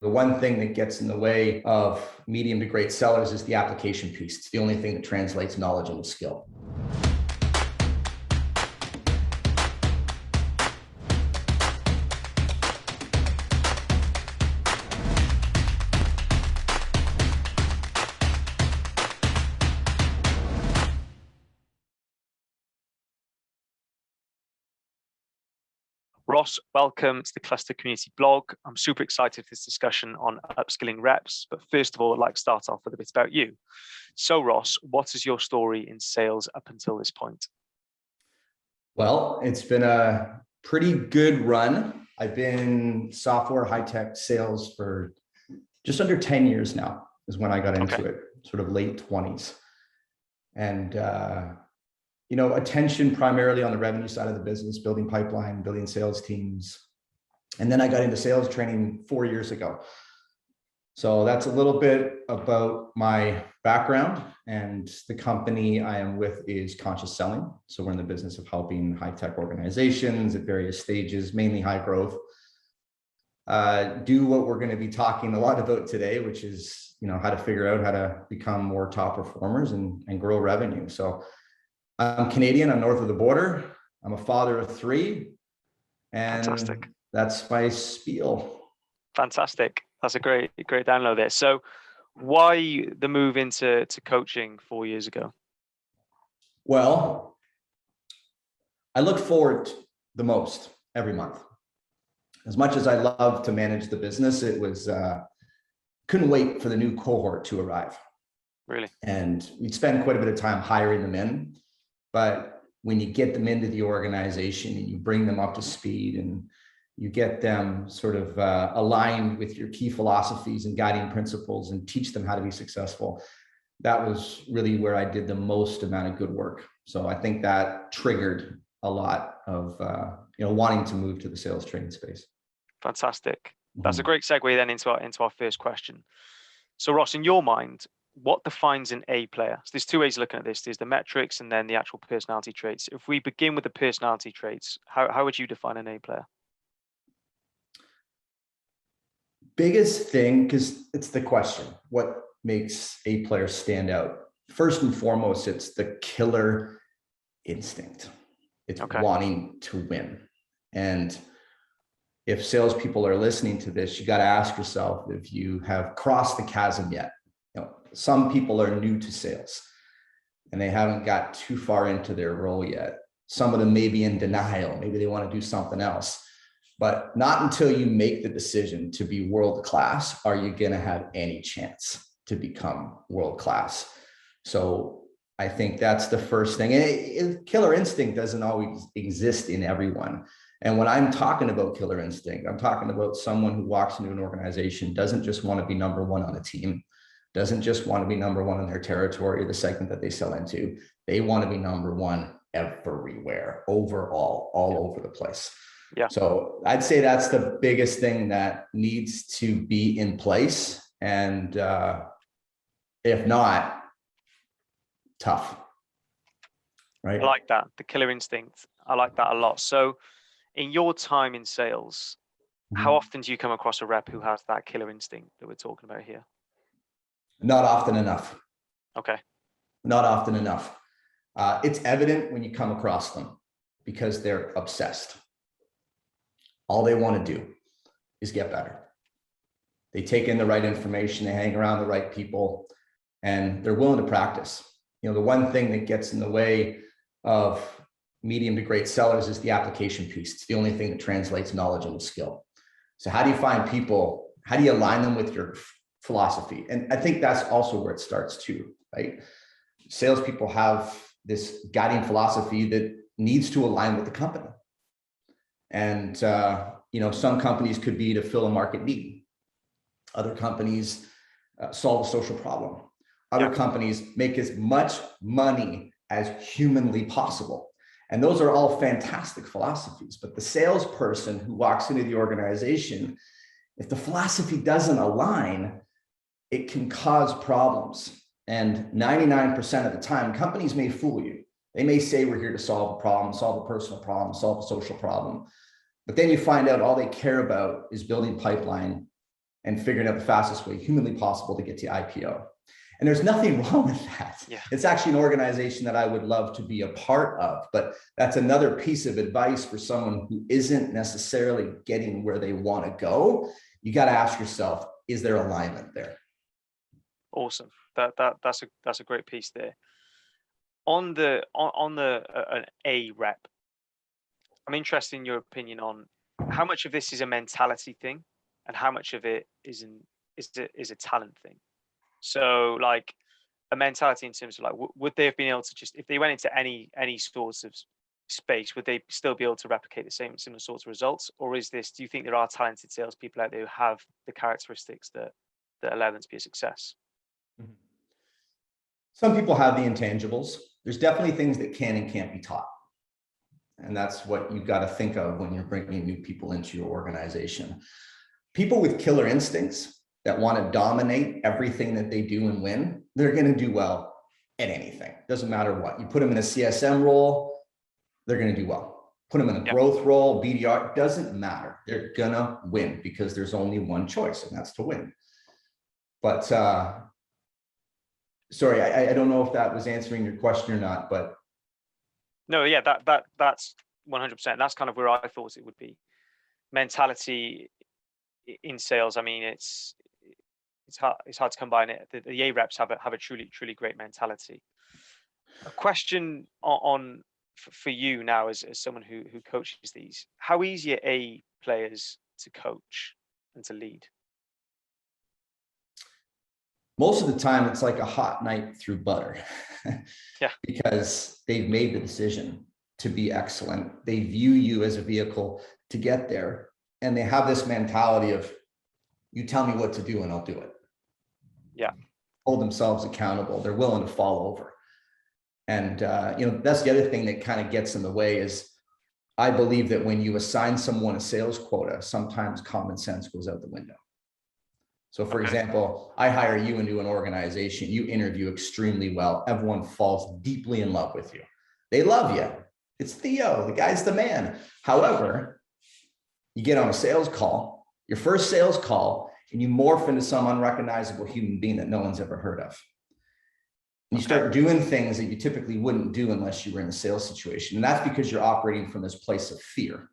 The one thing that gets in the way of medium to great sellers is the application piece. It's the only thing that translates knowledge into skill. Ross, welcome to the Kluster community blog. I'm super excited for this discussion on upskilling reps. But first of all, I'd like to start off with a bit about you. So Ross, what is your story in sales up until this point? Well, it's been a pretty good run. I've been software high-tech sales for just under 10 years now is when I got into it, sort of late 20s. And attention primarily on the revenue side of the business, building pipeline, building sales teams. And then I got into sales training 4 years ago. So that's a little bit about my background, and the company I am with is Conscious Selling. So we're in the business of helping high-tech organizations at various stages, mainly high growth, do what we're going to be talking a lot about today, which is, how to figure out how to become more top performers and grow revenue. So I'm Canadian, I'm north of the border. I'm a father of 3, and Fantastic. That's my spiel. Fantastic. That's a great download there. So why the move into coaching 4 years ago? Well, I look forward the most every month. As much as I love to manage the business, it was, couldn't wait for the new cohort to arrive. Really? And we'd spend quite a bit of time hiring them in. But when you get them into the organization and you bring them up to speed and you get them sort of aligned with your key philosophies and guiding principles and teach them how to be successful, that was really where I did the most amount of good work. So I think that triggered a lot of wanting to move to the sales training space. Fantastic. That's a great segue then into our first question. So Ross, in your mind, what defines an A player? So there's 2 ways of looking at this. There's the metrics and then the actual personality traits. If we begin with the personality traits, how would you define an A player? Biggest thing, because it's the question, what makes A players stand out? First and foremost, it's the killer instinct. It's wanting to win. And if salespeople are listening to this, you got to ask yourself if you have crossed the chasm yet. Some people are new to sales and they haven't got too far into their role yet. Some of them may be in denial. Maybe they want to do something else, but not until you make the decision to be world-class are you going to have any chance to become world-class. So I think that's the first thing. And killer instinct doesn't always exist in everyone. And when I'm talking about killer instinct, I'm talking about someone who walks into an organization, doesn't just want to be number 1 on a team, doesn't just want to be number 1 in their territory or the segment that they sell into. They want to be number 1 everywhere, overall, all over the place. Yeah. So I'd say that's the biggest thing that needs to be in place. And if not, tough. Right? I like that, the killer instinct. I like that a lot. So in your time in sales, how often do you come across a rep who has that killer instinct that we're talking about here? Not often enough. Okay. Not often enough. It's evident when you come across them because they're obsessed. All they want to do is get better. They take in the right information, they hang around the right people, and they're willing to practice. The one thing that gets in the way of medium to great sellers is the application piece. It's the only thing that translates knowledge into skill. So how do you find people? How do you align them with your philosophy? And I think that's also where it starts too, right? Salespeople have this guiding philosophy that needs to align with the company. And, some companies could be to fill a market need. Other companies solve a social problem. Other companies make as much money as humanly possible. And those are all fantastic philosophies. But the salesperson who walks into the organization, if the philosophy doesn't align, it can cause problems. And 99% of the time, companies may fool you. They may say we're here to solve a problem, solve a personal problem, solve a social problem. But then you find out all they care about is building pipeline, and figuring out the fastest way humanly possible to get to IPO. And there's nothing wrong with that. Yeah. It's actually an organization that I would love to be a part of, but that's another piece of advice for someone who isn't necessarily getting where they want to go. You got to ask yourself, is there alignment there? Awesome. That's a great piece there. On an A rep, I'm interested in your opinion on how much of this is a mentality thing and how much of it is a talent thing. So like a mentality in terms of like, would they have been able to just, if they went into any sorts of space, would they still be able to replicate the similar sorts of results? Or is this, do you think there are talented salespeople out there who have the characteristics that allow them to be a success? Some people have the intangibles. There's definitely things that can and can't be taught. And that's what you've got to think of when you're bringing new people into your organization. People with killer instincts that want to dominate everything that they do and win, they're going to do well at anything. Doesn't matter what. You put them in a CSM role, they're going to do well. Put them in a growth role, BDR, doesn't matter. They're going to win because there's only one choice, and that's to win. But sorry, I don't know if that was answering your question or not, but. No, yeah, that's 100%. That's kind of where I thought it would be. Mentality in sales. I mean, it's hard to combine it. The A reps have a truly great mentality. A question for you now as someone who coaches these: how easy are A players to coach and to lead? Most of the time, it's like a hot knife through butter. Yeah. Because they've made the decision to be excellent. They view you as a vehicle to get there. And they have this mentality of, you tell me what to do and I'll do it. Yeah. Hold themselves accountable. They're willing to fall over. And that's the other thing that kind of gets in the way is, I believe that when you assign someone a sales quota, sometimes common sense goes out the window. So for example, I hire you into an organization, you interview extremely well, everyone falls deeply in love with you. They love you. It's Theo, the guy's the man. However, you get on a sales call, your first sales call, and you morph into some unrecognizable human being that no one's ever heard of. And you start doing things that you typically wouldn't do unless you were in a sales situation. And that's because you're operating from this place of fear.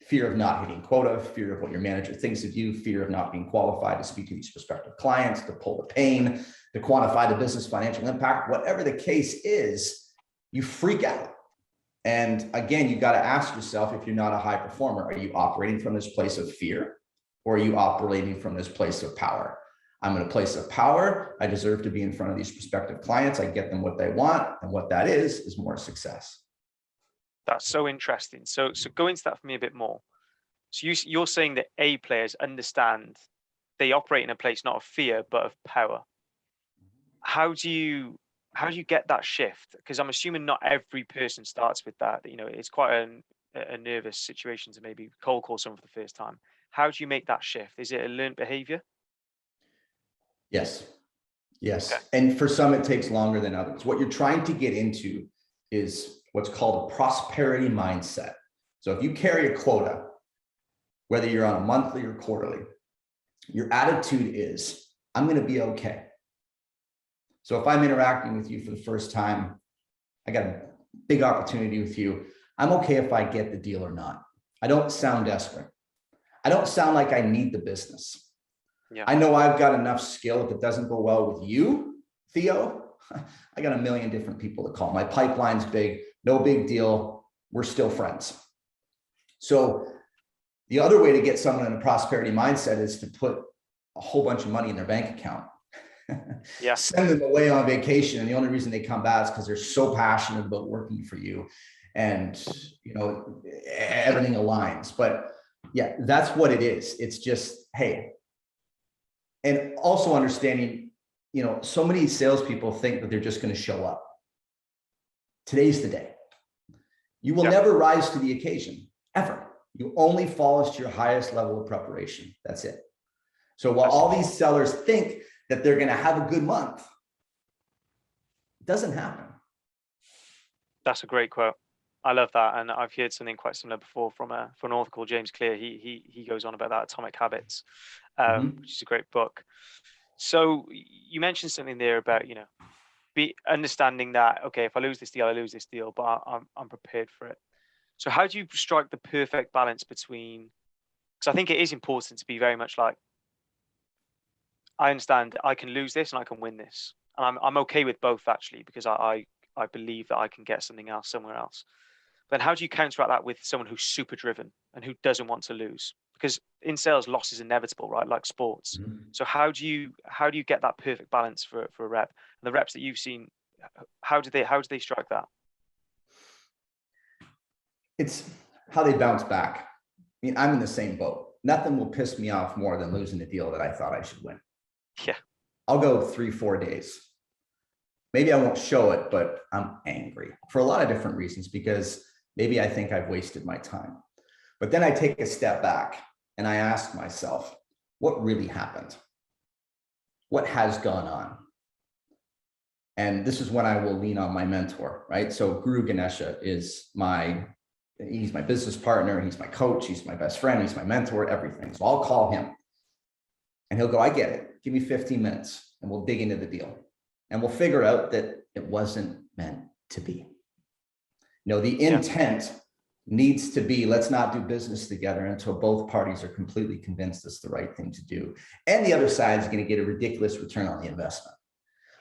Fear of not hitting quota, fear of what your manager thinks of you, fear of not being qualified to speak to these prospective clients, to pull the pain, to quantify the business financial impact. Whatever the case is, you freak out. And again, you got to ask yourself, if you're not a high performer, are you operating from this place of fear, or are you operating from this place of power? I'm in a place of power. I deserve to be in front of these prospective clients. I get them what they want. And what that is more success. That's so interesting. So go into that for me a bit more. So you're saying that A players understand they operate in a place not of fear but of power. How do you get that shift? Because I'm assuming not every person starts with that. It's quite a nervous situation to maybe cold call someone for the first time. How do you make that shift? Is it a learned behavior? Yes. Okay. And for some, it takes longer than others. What you're trying to get into is what's called a prosperity mindset. So if you carry a quota, whether you're on a monthly or quarterly, your attitude is, I'm going to be okay. So if I'm interacting with you for the first time, I got a big opportunity with you. I'm okay if I get the deal or not. I don't sound desperate. I don't sound like I need the business. Yeah. I know I've got enough skill. If it doesn't go well with you, Theo, I got a million different people to call. My pipeline's big, no big deal. We're still friends. So the other way to get someone in a prosperity mindset is to put a whole bunch of money in their bank account. Yeah. Send them away on vacation. And the only reason they come back is because they're so passionate about working for you. And, everything aligns. But yeah, that's what it is. It's just, hey. And also understanding, so many salespeople think that they're just going to show up. Today's the day. You will never rise to the occasion, ever. You only fall to your highest level of preparation. That's it. So while all these sellers think that they're going to have a good month, it doesn't happen. That's a great quote. I love that, and I've heard something quite similar before from an author called James Clear. He goes on about that, Atomic Habits, Mhm. which is a great book. So you mentioned something there about, be understanding that, okay, if I lose this deal, I lose this deal, but I'm prepared for it. So how do you strike the perfect balance between? Because I think it is important to be very much like, I understand I can lose this and I can win this, and I'm okay with both actually, because I believe that I can get something else somewhere else. Then how do you counteract that with someone who's super driven and who doesn't want to lose? Because in sales, loss is inevitable, right? Like sports. Mhm. So how do you get that perfect balance for a rep? And the reps that you've seen, how do they strike that? It's how they bounce back. I mean, I'm in the same boat. Nothing will piss me off more than losing a deal that I thought I should win. Yeah, I'll go 3-4 days. Maybe I won't show it, but I'm angry for a lot of different reasons, because maybe I think I've wasted my time. But then I take a step back and I ask myself, what really happened? What has gone on? And this is when I will lean on my mentor, right? So Guru Ganesha is he's my business partner, he's my coach, he's my best friend, he's my mentor, everything. So I'll call him and he'll go, I get it. Give me 15 minutes and we'll dig into the deal. And we'll figure out that it wasn't meant to be. The intent needs to be, let's not do business together until both parties are completely convinced it's the right thing to do. And the other side is going to get a ridiculous return on the investment.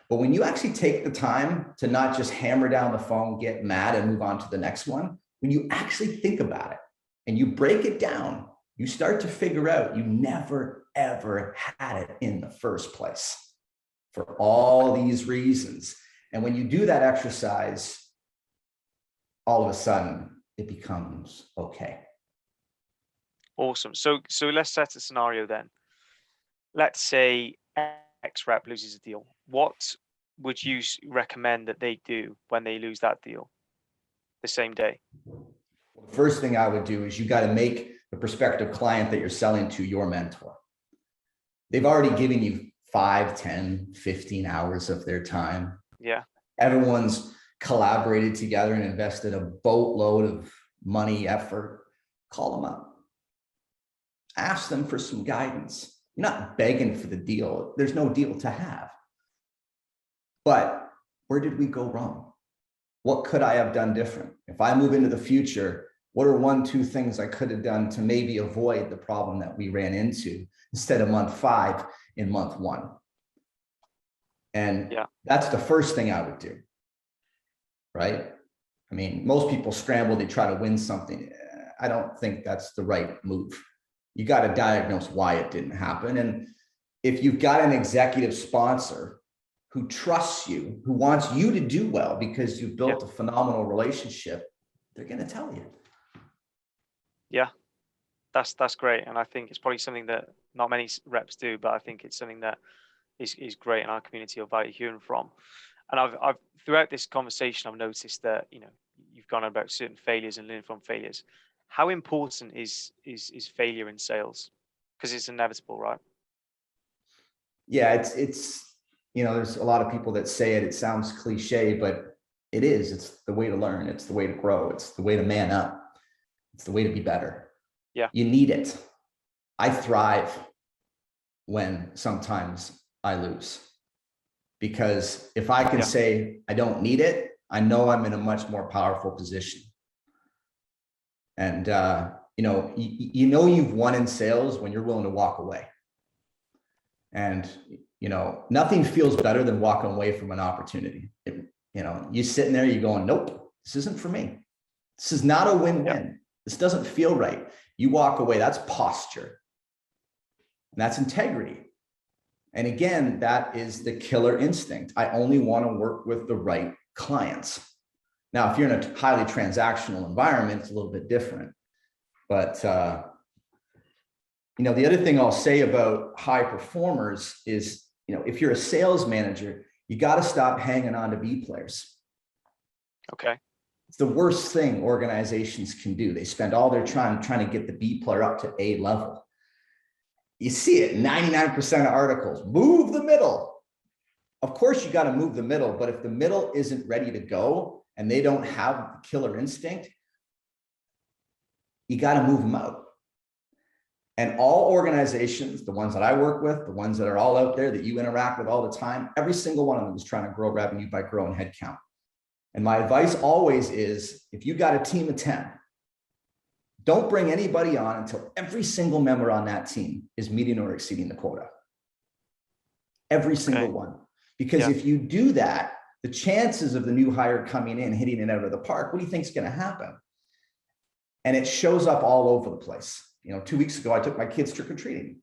But when you actually take the time to not just hammer down the phone, get mad, and move on to the next one, when you actually think about it and you break it down, you start to figure out you never, ever had it in the first place for all these reasons. And when you do that exercise, all of a sudden it becomes okay. awesome. So let's set a scenario then. Let's say X rep loses a deal. What would you recommend that they do when they lose that deal the same day? Well, the first thing I would do is you got to make the prospective client that you're selling to your mentor. They've already given you 5, 10, 15 hours of their time. Yeah. Everyone's collaborated together and invested a boatload of money, effort. Call them up. Ask them for some guidance. You're not begging for the deal. There's no deal to have. But where did we go wrong? What could I have done different? If I move into the future, what are 1, 2 things I could have done to maybe avoid the problem that we ran into instead of month 5 in month 1? And that's the first thing I would do, right? I mean, most people scramble, they try to win something. I don't think that's the right move. You got to diagnose why it didn't happen. And if you've got an executive sponsor who trusts you, who wants you to do well because you've built a phenomenal relationship, they're going to tell you. Yeah, that's great. And I think it's probably something that not many reps do, but I think it's something that is great in our community of value hearing from. And I've throughout this conversation, I've noticed that, you've gone about certain failures and learning from failures. How important is failure in sales? Because it's inevitable, right? Yeah, it's there's a lot of people that say it. It sounds cliche, but it is. It's the way to learn. It's the way to grow. It's the way to man up. It's the way to be better. Yeah. You need it. I thrive when sometimes I lose, because if I can say I don't need it, I know I'm in a much more powerful position. And you've won in sales when you're willing to walk away. And nothing feels better than walking away from an opportunity. You're sitting there, you're going, nope, this isn't for me. This is not a win-win. This doesn't feel right. You walk away. That's posture. And that's integrity. And again, that is the killer instinct. I only want to work with the right clients. Now, if you're in a highly transactional environment, it's a little bit different. But the other thing I'll say about high performers is, if you're a sales manager, you got to stop hanging on to B players. Okay. It's the worst thing organizations can do. They spend all their time trying to get the B player up to A level. You see it, 99% of articles, move the middle. Of course, you got to move the middle, but if the middle isn't ready to go and they don't have the killer instinct, you got to move them out. And all organizations, the ones that I work with, the ones that are all out there that you interact with all the time, every single one of them is trying to grow revenue by growing headcount. And my advice always is, if you got a team of 10, don't bring anybody on until every single member on that team is meeting or exceeding the quota. Every single one. Because if you do that, the chances of the new hire coming in, hitting it out of the park, what do you think is going to happen? And it shows up all over the place. 2 weeks ago, I took my kids trick-or-treating.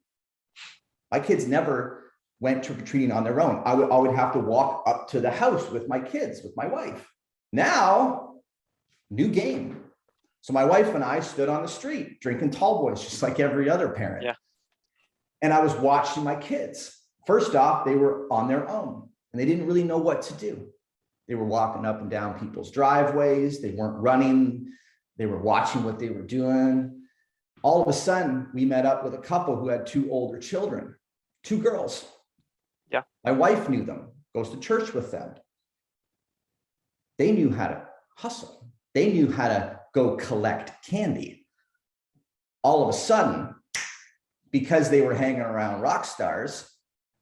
My kids never went trick-or-treating on their own. I would have to walk up to the house with my kids, with my wife. Now, new game. So my wife and I stood on the street drinking tall boys, just like every other parent. Yeah. And I was watching my kids. First off, they were on their own and they didn't really know what to do. They were walking up and down people's driveways. They weren't running. They were watching what they were doing. All of a sudden, we met up with a couple who had 2 older children, 2 girls. Yeah. My wife knew them, goes to church with them. They knew how to hustle. They knew how to go collect candy. All of a sudden, because they were hanging around rock stars,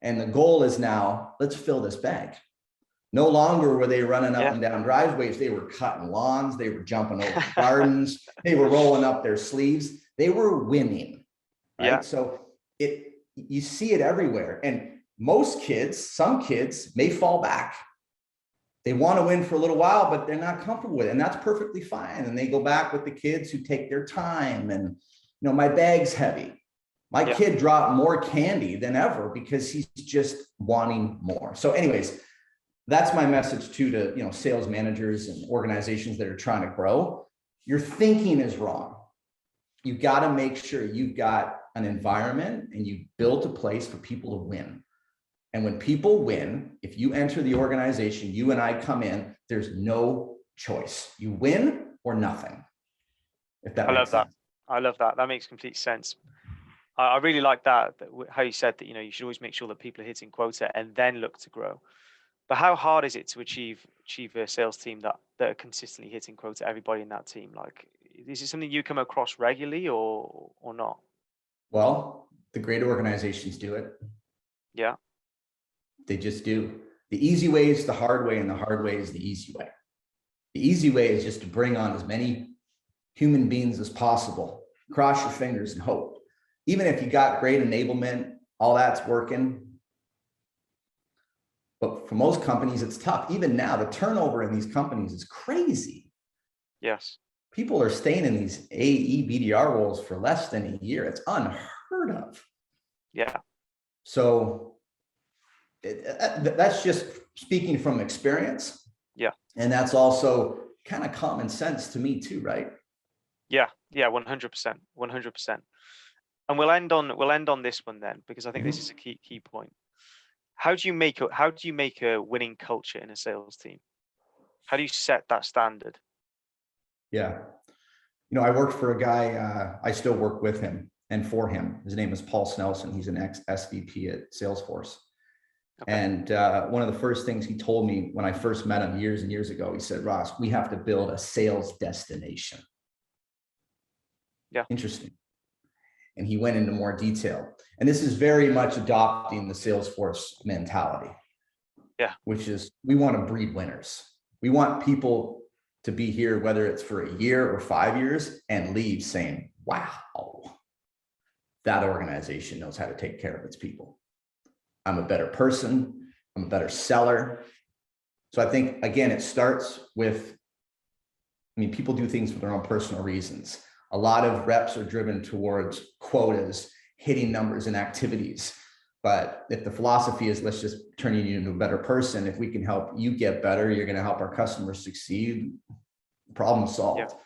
and the goal is now, let's fill this bag. No longer were they running up and down driveways. They were cutting lawns. They were jumping over gardens. They were rolling up their sleeves. They were winning, right? Yeah. So you see it everywhere. And most kids, some kids may fall back. They want to win for a little while, but they're not comfortable with it. And that's perfectly fine. And they go back with the kids who take their time. And, my bag's heavy. My kid dropped more candy than ever because he's just wanting more. So anyways, that's my message to sales managers and organizations that are trying to grow. Your thinking is wrong. You've got to make sure you've got an environment and you built a place for people to win. And when people win, if you enter the organization, you and I come in, there's no choice. You win or nothing. If that makes sense. I love that. That makes complete sense. I really like that, how you said that, you should always make sure that people are hitting quota and then look to grow. But how hard is it to achieve a sales team that are consistently hitting quota, everybody in that team? Like, is it something you come across regularly or not? Well, the great organizations do it. Yeah. They just do. The easy way is the hard way, and the hard way is the easy way. The easy way is just to bring on as many human beings as possible. Cross your fingers and hope. Even if you got great enablement, all that's working. But for most companies, it's tough. Even now, the turnover in these companies is crazy. Yes. People are staying in these AE BDR roles for less than a year. It's unheard of. Yeah. So that's just speaking from experience. Yeah. And that's also kind of common sense to me too, right? Yeah. Yeah. 100%. 100%. And we'll end on this one then, because I think this is a key point. How do you make a winning culture in a sales team? How do you set that standard? Yeah. I worked for a guy, I still work with him and for him. His name is Paul Snelson. He's an ex-SVP at Salesforce. Okay. And one of the first things he told me when I first met him years and years ago, he said, Ross, we have to build a sales destination. Yeah. Interesting. And he went into more detail. And this is very much adopting the Salesforce mentality. Yeah. Which is, we want to breed winners. We want people to be here, whether it's for a year or 5 years, and leave saying, wow, that organization knows how to take care of its people. I'm a better person. I'm a better seller. So I think, again, it starts with, people do things for their own personal reasons. A lot of reps are driven towards quotas, hitting numbers and activities. But if the philosophy is, let's just turn you into a better person, if we can help you get better, you're going to help our customers succeed, problem solved.